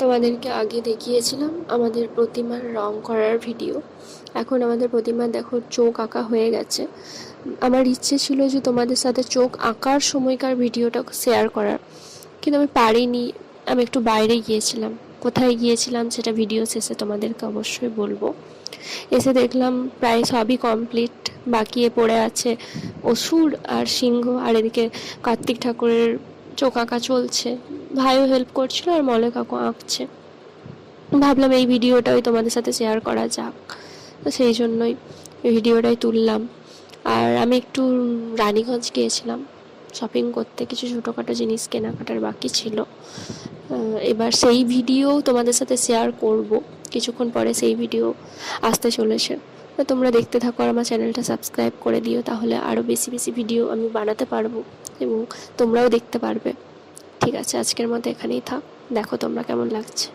তোমাদেরকে আগে দেখিয়েছিলাম আমাদের প্রতিমার রং করার ভিডিও। এখন আমাদের প্রতিমার দেখো চোখ আঁকা হয়ে গেছে। আমার ইচ্ছে ছিল যে তোমাদের সাথে চোখ আঁকার সময়কার ভিডিওটা শেয়ার করার, কিন্তু আমি পারিনি। আমি একটু বাইরে গিয়েছিলাম, কোথায় গিয়েছিলাম সেটা ভিডিও শেষে তোমাদেরকে অবশ্যই বলবো। এসে দেখলাম প্রায় সবই কমপ্লিট, বাকি পড়ে আছে অসুর আর সিংহ, আর এদিকে কার্তিক ঠাকুরের চোখ আঁকা চলছে। ভাইও হেল্প করছিল আর মলে কাকু আঁকছে। ভাবলাম এই ভিডিওটাই তোমাদের সাথে শেয়ার করা যাক, তো সেই জন্যই এই ভিডিওটাই তুললাম। আর আমি একটু রানীগঞ্জ গিয়েছিলাম শপিং করতে, কিছু ছোটোখাটো জিনিস কেনাকাটার বাকি ছিল। এবার সেই ভিডিও তোমাদের সাথে শেয়ার করব কিছুক্ষণ পরে, সেই ভিডিও আসতে চলেছে। তো তোমরা দেখতে থাকো আর আমার চ্যানেলটা সাবস্ক্রাইব করে দিও, তাহলে আরও বেশি বেশি ভিডিও আমি বানাতে পারবো এবং তোমরাও দেখতে পারবে। ঠিক আছে, আজকের মতো এখানেই থাক। দেখো তোমরা কেমন লাগছে।